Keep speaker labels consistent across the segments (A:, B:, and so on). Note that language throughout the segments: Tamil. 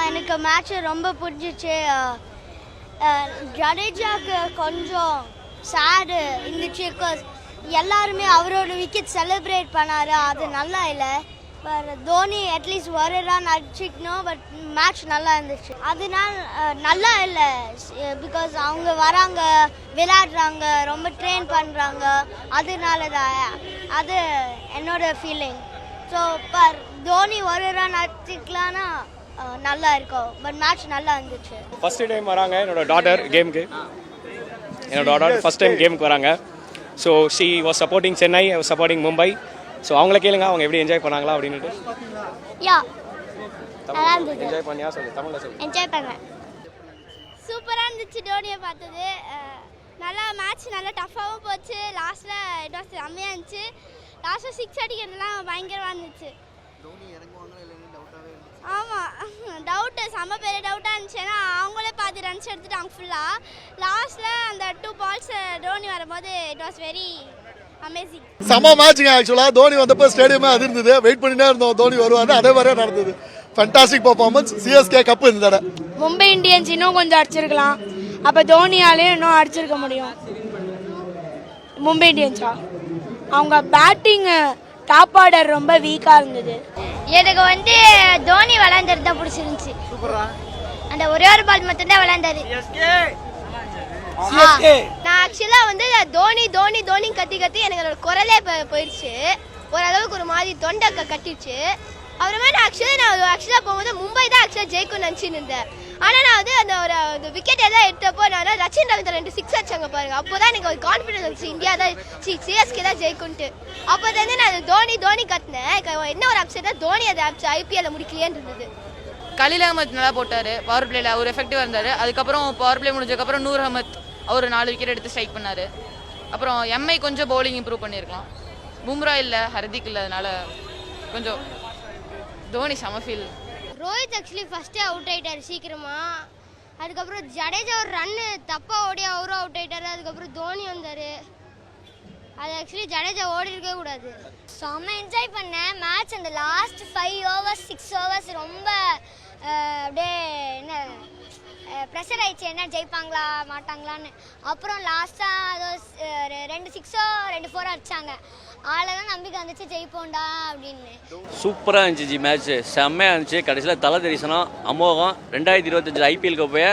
A: எனக்கு மேட்ச் ரொம்ப பிடிச்சிச்சு. ஜடேஜாக்கு கொஞ்சம் சேடு இருந்துச்சு. பிகாஸ் எல்லாருமே அவரோட விக்கெட் செலிப்ரேட் பண்ணாரு, அது நல்லா இல்லை. பட் தோனி அட்லீஸ்ட் ஒரு ரன் அடிச்சுக்கணும். பட் மேட்ச் நல்லா இருந்துச்சு. அதனால நல்லா இல்லை. பிகாஸ் அவங்க வராங்க, விளையாடுறாங்க, ரொம்ப ட்ரெயின் பண்ணுறாங்க. அதனால தான் அது என்னோட ஃபீலிங். ஸோ இப்போ தோனி ஒரு ரன் அடிச்சுக்கலான்னா நல்லா இருக்கும். பட் மேட்ச் நல்லா இருந்துச்சு.
B: ஃபர்ஸ்ட் டைம் வராங்க என்னோட டாட்டர் கேமுக்கு. என்னோட டாட்டர் ஃபர்ஸ்ட் டைம் கேமுக்கு வராங்க. So she was supporting Chennai, I was supporting Mumbai. So அவங்கள கேளுங்க அவங்க எப்படி என்ஜாய் பண்ணாங்களா அப்படின்ட்டு.
A: யா நல்லா இருந்துச்சு.
B: என்ஜாய் பண்ணியா சொல்லு, தமிழ்ல சொல்லு.
A: என்ஜாய் பண்ணேன். சூப்பராக இருந்துச்சு டோனியை பார்த்தது. நல்லா மேட்ச் நல்லா டஃப்பாகவும் போச்சு. லாஸ்ட்டில் இட் வாஸ் செம்மையாக இருந்துச்சு. லாஸ்ட்டில் 6 அடிக்கிறதுலாம் பயங்கரமாக இருந்துச்சு. ஆமாம், டவுட்டு செம்ம பெரிய டவுட்டாக இருந்துச்சு. ஏன்னா அவங்களே பாதி ரன்ஸ் எடுத்துட்டாங்க ஃபுல்லாக. லாஸ்ட்டில் அந்த 2 பால்ஸ் டோனி வரும்போது இட் வாஸ் வெரி அமேசிங்.
C: செம்ம மேட்சுங்க. ஆக்சுவலாக தோனி வந்தப்போ ஸ்டேடியமே அது இருந்தது. வெயிட் பண்ணிட்டே இருந்தோம் தோனி வருவாரு. அதே மாதிரியே நடந்தது. Fantastic performance. சிஎஸ்கே கப்பு இந்த தடவை.
D: மும்பை இந்தியன்ஸ் இன்னும் கொஞ்சம் அடிச்சிருக்கலாம். அப்போ தோனியாலேயும் இன்னும் அடிச்சிருக்க முடியும். மும்பை இந்தியன்ஸா அவங்க பேட்டிங் டாப் ஆர்டர் ரொம்ப வீக்காக இருந்தது.
A: எனக்கு தோனி விளையாண்டது தான் பிடிச்சிருந்துச்சு. அந்த ஒரே ஒரு பால் மட்டும்தான் விளையாண்டாரு. நான் ஆக்சுவலாக தோனி தோனி தோனி கத்தி கத்தி எனக்கு குரலே போயிடுச்சு. ஓரளவுக்கு ஒரு மாதிரி தொண்டை கட்டிடுச்சு. அப்புறமே நான் ஆக்சுவலாக போகும்போது மும்பை தான் ஆக்சுவலாக ஜெயிக்கும்னு நினச்சின்னு இருந்தேன். ஆனால் நான் அந்த ஒரு விக்கெட் எதாவது எடுத்தப்போ நான் ரச்சின் ரவீந்திரன் 2 6 அடிச்சாங்க பாருங்க. அப்போ தான் எனக்கு ஒரு கான்ஃபிடன்ஸ் வந்துச்சு, இந்தியா தான் சிஎஸ்கே தான் ஜெயிக்கும்ட்டு. அப்போ தான் நான் தோனி தோனி கத்தினேன். என்ன ஒரு அப்செட்டாக தோனி அதை ஐபிஎல்ல முடிக்கலையேன்னு இருந்தது.
E: கலீல் அகமத் நல்லா போட்டார் பவர் பிளேல, அவர் எஃபெக்டிவாக இருந்தார். அதுக்கப்புறம் பவர் பிளே முடிஞ்சதுக்கப்புறம் நூர் அகமத் அவர் 4 விக்கெட் எடுத்து ஸ்ட்ரைக் பண்ணார். அப்புறம் எம்ஐ கொஞ்சம் பவுலிங் இம்ப்ரூவ் பண்ணியிருக்கலாம். பும்ரா இல்லை, ஹர்திக் இல்லை, அதனால கொஞ்சம் தோனி செம ஃபீல்.
A: ரோஹித் ஆக்சுவலி ஃபஸ்ட்டே அவுட் ஆகிட்டார் சீக்கிரமா. அதுக்கப்புறம் ஜடேஜா ஒரு ரன்னு தப்பாக ஓடி அவரும் அவுட் ஆகிட்டார். அதுக்கப்புறம் தோனி வந்தார். அது ஆக்சுவலி ஜடேஜா ஓடி இருக்கவே கூடாது. செம்ம என்ஜாய் பண்ணேன் மேட்ச். அந்த லாஸ்ட் 5 ஓவர்ஸ் 6 ஓவர்ஸ் ரொம்ப அப்படியே என்ன ப்ரெஷர் ஆயிடுச்சு, என்ன ஜெயிப்பாங்களா மாட்டாங்களான்னு. அப்புறம் லாஸ்ட்டாக 2 6 2 4 அடிச்சாங்க. ஆளதான் நம்பிக்கை வந்துச்சு ஜெயிப்போண்டா அப்படின்னு.
F: சூப்பராக இருந்துச்சு மேட்ச், செம்மையாக இருந்துச்சு. கடைசியில் தலை தரிசனம் அமோகம். 2025 ஐபிஎல் கப்பையை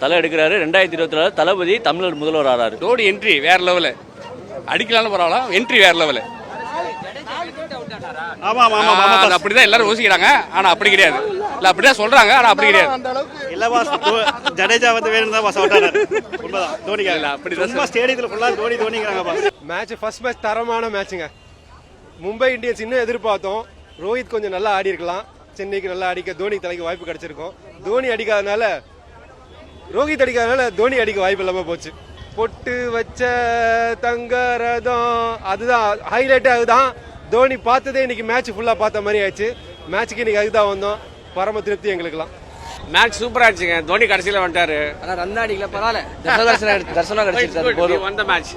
F: தலை எடுக்கிறாரு. 2024 தளபதி தமிழர் முதல்வர் ஆறாரு.
G: டோனி என்ட்ரி வேற லெவலு. அடிக்கலாம்னு பரவாயில்ல, என்ட்ரி வேற லெவலு. அப்படிதான் எல்லாரும் யோசிக்கிறாங்க, ஆனா அப்படி கிடையாது. இல்ல அப்படிதான் சொல்றாங்க, ஆனா அப்படி கிடையாது.
H: இல்ல பாஸ், ஜடேஜா வேணும் தான் பாஸ் அவுட் ஆனாரு. உண்மைதான், தோனிக்காக இல்ல. அப்படி சும்மா ஸ்டேடியத்துல ஃபுல்லா தோனி தோனிங்கறாங்க பாஸ்.
I: மேட்ச் ஃபர்ஸ்ட் மேட்ச் தரமான மேட்சுங்க. மும்பை இந்தியன்ஸ் இன்னும் எதிர்பார்த்தோம். ரோஹித் கொஞ்சம் நல்லா ஆடி இருக்கலாம். சென்னைக்கு நல்லா அடிக்க தோனி தலைக்கு வாய்ப்பு கிடைச்சிருக்கும். தோனி அடிக்காதனால ரோஹித் அடிக்காதனால தோனி அடிக்க வாய்ப்பு இல்லாம போச்சு. பொட்டு வச்ச தங்கரதம் அதுதான் ஹைலைட்டே. அதுதான் தோனி பார்த்ததே இன்னைக்கு மேட்ச் ஃபுல்லாக பார்த்த மாதிரி ஆயிடுச்சு. மேட்ச்சுக்கு இன்னைக்கு அதுதான் வந்தோம். பரம திருப்தி எங்களுக்குலாம்.
G: மேட்ச் சூப்பரா இருந்துச்சுங்க. தோனி கடைசியில வந்துட்டாரு.
F: ஆனால் ரன் அடிக்கல, பரவாயில்ல. தர்சனம் கிடைச்சிருக்காரு.
G: வந்த match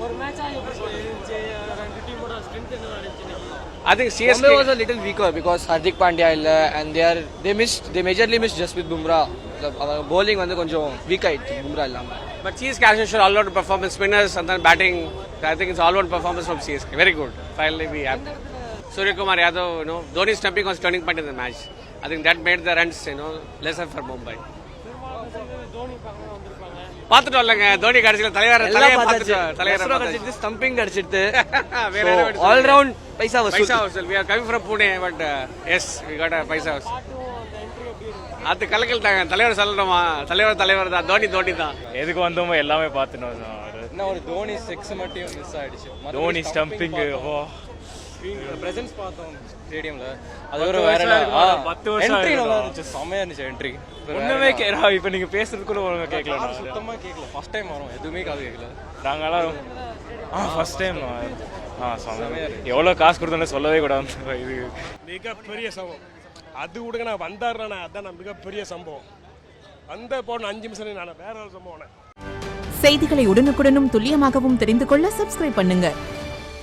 G: I think CSK
F: was a little weaker because Hardik Pandya illa and they majorly missed Jasprit Bumrah. Bowling வந்து கொஞ்சம் வீக் ஆயிடுச்சு பும்ரா இல்லாம.
G: but CSK has shown all round performance, spinners and then batting. I think it's all round performance from CSK. Very good. Finally we have Surya Kumar Yadav, Dhoni's stumping was turning point in the match. I think that made the runs, lesser for Mumbai. பார்த்துட்டு வரலங்க. தோனி கடைசியில் தலைவர்
F: ஸ்டம்பிங் அடிச்சிட்டு ஆல் ரவுண்ட் பைசா
G: வசூல். We are coming from Pune, but yes, we got a பைசா வசூல். அது கலக்கல்ட்டாங்க. தலைவர் சொல்லணுமா? தலைவர் தான். தோனி தான்.
B: எதுக்கு வந்தோமோ எல்லாமே பார்த்துனோம்.
I: என்ன ஒரு தோனி 6 மட்டும் மிஸ் ஆயிடுச்சு.
B: தோனி ஸ்டம்பிங்
I: பிரசன்ஸ் பார்த்தோம் ஸ்டேடியம்ல.
B: அது ஒரு வேற 10 வருஷம்
I: என்ட்ரி நல்லா இருந்துச்சு. செமையா இருந்துச்சு என்ட்ரி.
B: ஒண்ணுமே இப்போ நீங்க பேசுறதுக்குள்ள ஒண்ணுமே கேட்கல.
I: சுத்தமா கேட்கல. ஃபர்ஸ்ட் டைம் வரோம், எதுவுமே காது கேட்கல.
B: நாங்களாம் ஃபர்ஸ்ட் டைம். எவ்வளோ காசு கொடுத்தோன்னு சொல்லவே கூடாது. இது
J: மிகப்பெரிய சம்பவம். அது கூட நான் வந்தாருனா அதான் மிகப்பெரிய சம்பவம். வந்த போன 5 நிமிஷம் நான் வேற ஒரு சம்பவம்.
K: செய்திகளை உடனுக்குடனும் துல்லியமாகவும் தெரிந்து கொள்ள சப்ஸ்கிரைப் பண்ணுங்க.